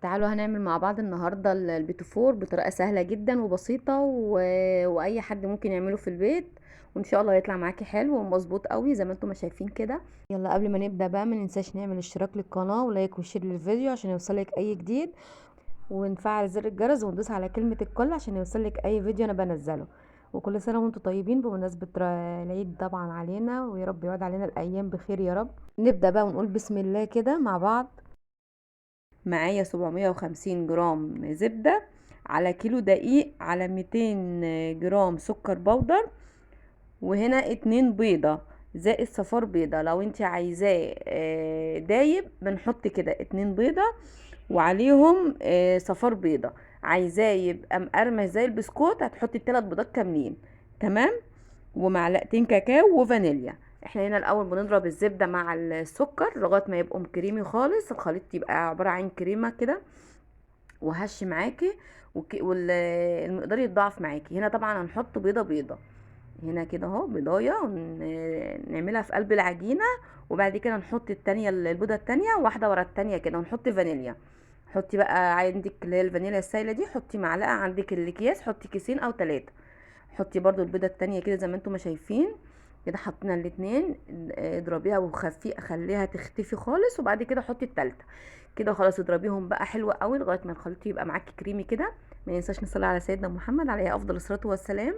تعالوا هنعمل مع بعض النهاردة البيتفور بطريقة سهلة جدا وبسيطة واي حد ممكن يعمله في البيت. وان شاء الله يطلع معاكي حلو ومظبوط قوي زي ما انتم ما شايفين كده. يلا قبل ما نبدأ بقى ما ننساش نعمل اشتراك للقناة ولايك وشير للفيديو عشان يوصلك اي جديد، ونفعل زر الجرس وندوس على كلمة الكل عشان يوصلك اي فيديو انا بنزله. وكل سنة وانتم طيبين بمناسبة العيد طبعا علينا، ويا رب يعود علينا الايام بخير يا رب. نبدأ بقى ونقول بسم الله كده مع بعض. معايا 750 جرام زبدة، على كيلو دقيق، على 200 جرام سكر بودر، وهنا 2 بيضة زائد صفار بيضة. لو انت عايزاه دايب بنحط كده 2 بيضة وعليهم صفار بيضة. عايزاه يبقى مقرمش زي البسكوت هتحطي 3 بيضات كاملين. تمام. ومعلقتين كاكاو وفانيليا. احنا هنا الاول بنضرب الزبده مع السكر لغايه ما يبقوا كريمي خالص، الخليط يبقى عباره عن كريمه كده وهش معاكي، والمقدار يتضاعف معاكي. هنا طبعا هنحط بيضه بيضه هنا كده اهو بيضايه، ونعملها في قلب العجينه. وبعد كده نحط التانية البيضه التانية واحده ورا التانية كده، ونحط فانيليا. حطي بقى عندك اللي هي الفانيليا السايله دي، حطي معلقه، عندك الاكياس حطي كيسين او 3. حطي برضو البيضه التانية كده زي ما انتم ما شايفين كده. حطينا الاتنين، اضربيها خليها تختفي خالص، وبعد كده حطي التالتة كده. خلاص اضربيهم بقى حلوة قوي لغايه ما الخليط يبقى معاكي كريمي كده. ما ننساش نصلي على سيدنا محمد عليه افضل الصلاه والسلام.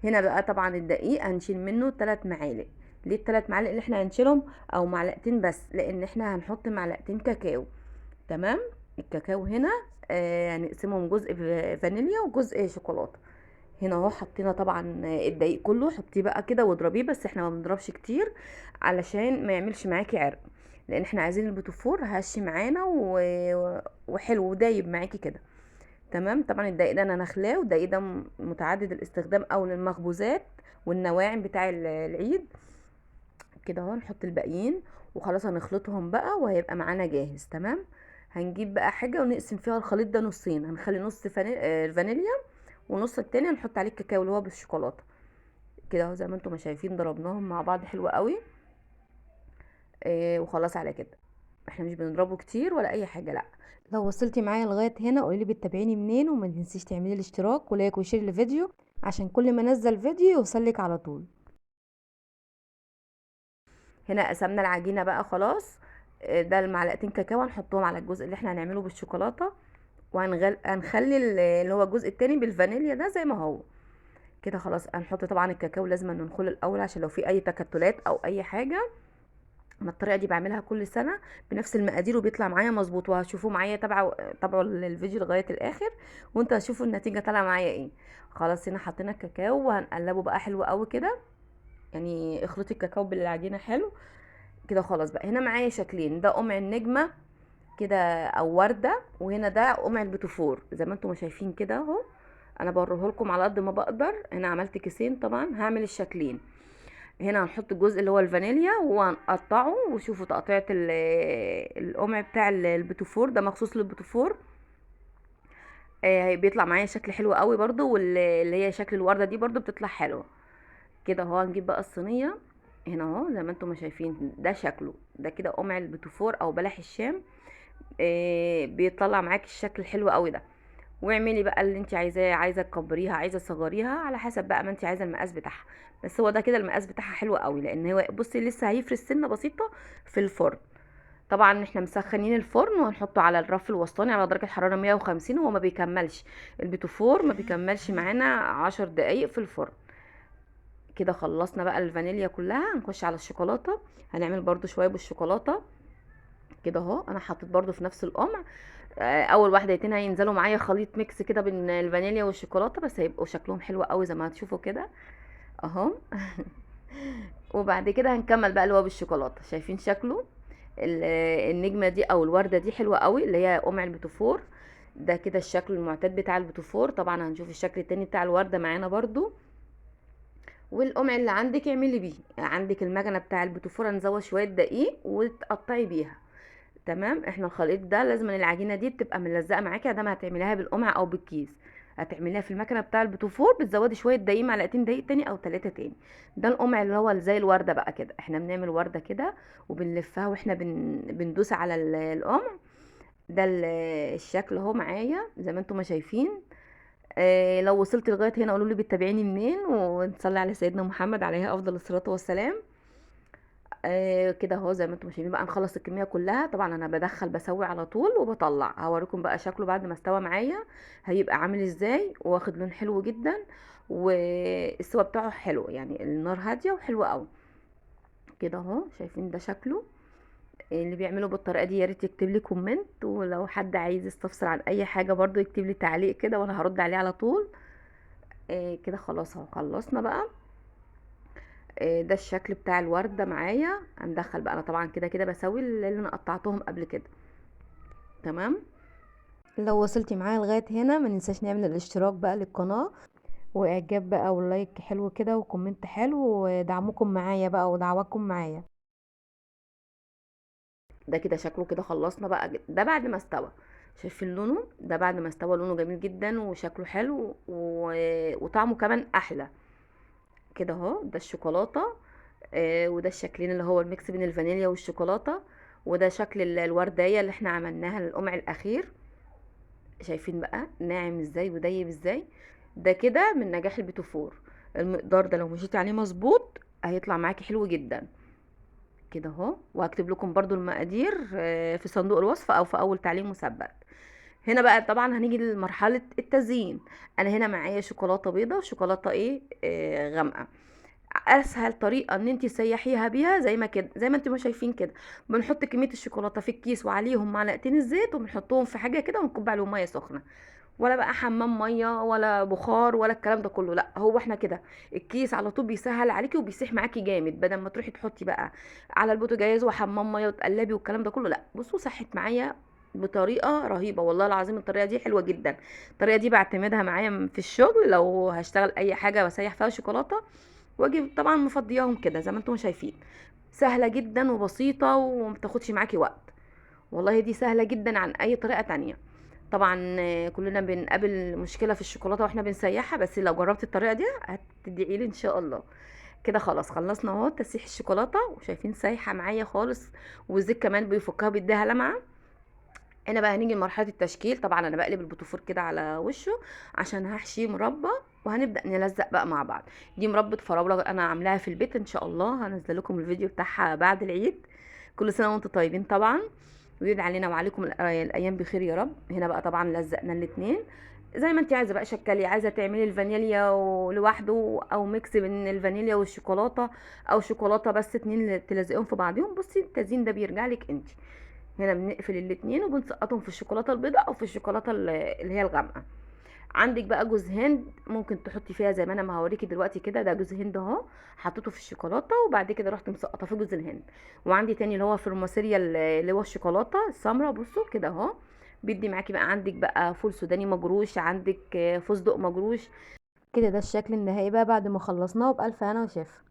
هنا بقى طبعا الدقيق هنشيل منه 3 معالق. ليه ال3 معالق اللي احنا هنشيلهم؟ او معلقتين بس، لان احنا هنحط معلقتين كاكاو. تمام. الكاكاو هنا هنقسمهم جزء فانيليا وجزء شوكولاته. هنا اهو حطينا طبعا الدقيق كله، حطيه بقى كده واضربيه، بس احنا ما بنضربش كتير علشان ما يعملش معاكي عرق، لان احنا عايزين البوتفور هش معانا وحلو ودايب معاكي كده. تمام. طبعا الدقيق ده انا نخلاه، والدقيق ده متعدد الاستخدام او للمخبوزات والنواعم بتاع العيد. كده اهو نحط الباقيين وخلاص هنخلطهم بقى وهيبقى معانا جاهز. تمام. هنجيب بقى حاجه ونقسم فيها الخليط ده نصين، هنخلي نص الفانيليا، ونص التاني هنحط عليه الكاكاو اللي هو بالشوكولاته. كده اهو زي ما انتم ما شايفين ضربناهم مع بعض حلو قوي. وخلاص على كده. احنا مش بنضربه كتير ولا اي حاجه، لا. لو وصلتي معايا لغايه هنا قولي لي بتتابعيني منين، وما تنسيش تعملي الاشتراك ولايك وشير الفيديو عشان كل ما انزل فيديو يوصلك على طول. هنا قسمنا العجينه بقى خلاص. ده المعلقتين كاكاو هنحطهم على الجزء اللي احنا هنعمله بالشوكولاته، هنخلي اللي هو الجزء التاني بالفانيليا ده زي ما هو. كده خلاص هنحط طبعا الكاكاو، لازم ننخله الاول عشان لو في اي تكتلات او اي حاجه. انا الطريقه دي بعملها كل سنه بنفس المقادير وبيطلع معايا مظبوط، وهتشوفوا معايا تابعوا الفيديو لغايه الاخر وانتوا هتشوفوا النتيجه طالعه معايا ايه. خلاص هنا حطينا الكاكاو وهنقلبه بقى حلو قوي كده. يعني اخلطي الكاكاو بالعجينه حلو كده. خلاص بقى هنا معايا شكلين، ده قمع النجمه كده او ورده، وهنا ده قمع البيتوفور زي ما انتم ما شايفين كده اهو. انا بوريه لكم على قد ما بقدر. هنا عملت كيسين طبعا هعمل الشكلين. هنا هنحط الجزء اللي هو الفانيليا وهنقطعه، وشوفوا تقطيعة القمع بتاع البيتوفور ده مخصوص للبيتوفور. بيطلع معايا شكل حلو قوي برضو، واللي هي شكل الوردة دي برضو بتطلع حلوة كده اهو. هنجيب بقى الصينية. هنا اهو زي ما انتم ما شايفين ده شكله، ده كده قمع البيتوفور او بلح الشام. بيطلع معاك الشكل الحلو قوي ده. واعملي بقى اللي انت عايزاه، عايزه تكبريها عايزه تصغريها على حسب بقى ما انت عايزه المقاس بتاعها. بس هو ده كده المقاس بتاعها حلو قوي، لان هو بصي لسه هيفرش سنه بسيطه في الفرن. طبعا احنا مسخنين الفرن وهنحطه على الرف الوسطاني على درجه حراره 150. هو ما بيكملش البيتوفور ما بيكملش معانا 10 دقايق في الفرن. كده خلصنا بقى الفانيليا كلها، هنخش على الشوكولاته. هنعمل برضو شويه بالشوكولاته كده اهو. انا حطيت برضو في نفس القمع اول واحده اتنين هينزلوا معايا خليط ميكس كده بين الفانيليا والشوكولاته، بس هيبقوا شكلهم حلو قوي زي ما هتشوفوا كده اهو. وبعد كده هنكمل بقى اللي هو بالشوكولاته. شايفين شكله النجمه دي او الورده دي حلوه قوي اللي هي قمع البيتوفور. ده كده الشكل المعتاد بتاع البيتوفور. طبعا هنشوف الشكل التاني بتاع الورده معانا برضو. والقمع اللي عندك اعملي بيه، عندك المكنه بتاع البيتوفور هنزود شويه دقيق وتقطعي بيها. تمام. احنا الخليط ده لازم العجينه دي بتبقى ملزقه معاكي، ادام هتعمليها بالقمع او بالكيس. هتعمليها في المكنه بتاع البيتوفور بتزودي شويه دقيق، معلقتين دقيق تاني او 3 تاني. ده القمع اللي هو زي الورده بقى كده. احنا بنعمل ورده كده وبنلفها واحنا بندوس على القمع. ده الشكل اهو معايا زي ما انتم ما شايفين. لو وصلت لغايه هنا قولوا لي بتتابعيني منين، ونصلي على سيدنا محمد عليه افضل الصلاه والسلام. كده اهو زي ما انتم شايفين. بقى نخلص الكميه كلها. طبعا انا بدخل بسوي على طول وبطلع. هوريكم بقى شكله بعد ما استوى معايا هيبقى عامل ازاي، واخد لون حلو جدا، والسوا بتاعه حلو، يعني النار هاديه وحلوه قوي. كده اهو شايفين ده شكله. اللي بيعملوا بالطريقه دي يا ريت يكتب لي كومنت، ولو حد عايز يستفسر عن اي حاجه برضو يكتب لي تعليق كده وانا هرد عليه على طول. كده خلاص اهو خلصنا بقى. ده الشكل بتاع الوردة معايا. هندخل بقى، انا طبعا كده كده بسوي اللي انا قطعتهم قبل كده. تمام. لو وصلتي معايا لغاية هنا ما ننساش نعمل الاشتراك بقى للقناة، واعجاب بقى ولايك حلو كده وكومنت حلو، ودعمكم معايا بقى ودعواكم معايا. ده كده شكله كده خلصنا بقى. ده بعد ما استوى. شايفين لونه ده بعد ما استوى؟ لونه جميل جدا وشكله حلو وطعمه كمان احلى. كده اهو ده الشوكولاتة. وده الشكلين اللي هو الميكس بين الفانيليا والشوكولاتة. وده شكل الوردية اللي احنا عملناها القمع الاخير. شايفين بقى ناعم ازاي ودايب ازاي؟ ده كده من نجاح البيتوفور. المقدار ده لو مشيتي عليه مظبوط هيطلع معاكي حلو جدا. كده اهو. وهكتب لكم برضو المقادير في صندوق الوصف او في اول تعليق مثبت. هنا بقى طبعا هنيجي لمرحلة التزيين. انا هنا معايا شوكولاتة بيضة وشوكولاتة ايه غامقة. اسهل طريقه ان انت تسيحيها بيها زي ما كده، زي ما انتم شايفين كده. بنحط كميه الشوكولاته في الكيس وعليهم معلقتين الزيت، وبنحطهم في حاجه كده ونكب عليهم ميه سخنه. ولا بقى حمام ميه ولا بخار ولا الكلام ده كله، لا هو احنا كده. الكيس على طول بيسهل عليكي وبيسيح معاكي جامد، بدل ما تروحي تحطي بقى على البوتاجاز وحمام ميه وتقلبي والكلام ده كله. لا بصوا سحت معايا بطريقه رهيبه والله العظيم. الطريقه دي حلوه جدا. الطريقه دي بعتمدها معايا في الشغل لو هشتغل اي حاجه بسيح فيها شوكولاته، واجي طبعا مفضياهم كده زي ما انتم شايفين. سهله جدا وبسيطه ومتاخدش معاكي وقت. والله دي سهله جدا عن اي طريقه تانية. طبعا كلنا بنقابل مشكله في الشوكولاته واحنا بنسيحها، بس لو جربت الطريقه دي هتدعي لي ان شاء الله. كده خلاص خلصنا اهو تسيح الشوكولاته، وشايفين سايحه معايا خالص، والزيت كمان بيفكها بيديها لمعه. هنا بقى هنيجي لمرحله التشكيل. طبعا انا بقلب البوتفور كده على وشه عشان هحشيه مربى، وهنبدا نلزق بقى مع بعض. دي مربى فراوله انا عاملاها في البيت، ان شاء الله هنزل لكم الفيديو بتاعها بعد العيد. كل سنه وانتم طيبين طبعا، ويدعي علينا وعليكم الايام بخير يا رب. هنا بقى طبعا لزقنا الاتنين زي ما انت عايزه بقى شكلي. عايزه تعملي الفانيليا لوحده، او ميكس بين الفانيليا والشوكولاته، او شوكولاته بس اتنين تلزقهم في بعضهم. بصي التزيين ده بيرجع لك انت. هنا بنقفل الاتنين وبنسقطهم في الشوكولاته البيضاء او في الشوكولاته اللي هي الغامقه. عندك بقى جوز هند ممكن تحطي فيها زي ما انا ما هوريكي دلوقتي كده. ده جوز هند اهو حطيته في الشوكولاته، وبعد كده رحت مسقطه في جوز الهند. وعندي تاني اللي هو فرماسيريا اللي هو الشوكولاته السمراء. بصوا كده اهو بيدي معاكي بقى. عندك بقى فول سوداني مجروش، عندك فستق مجروش. كده ده الشكل النهائي بقى بعد ما خلصناه، وبألف هنا وشفا.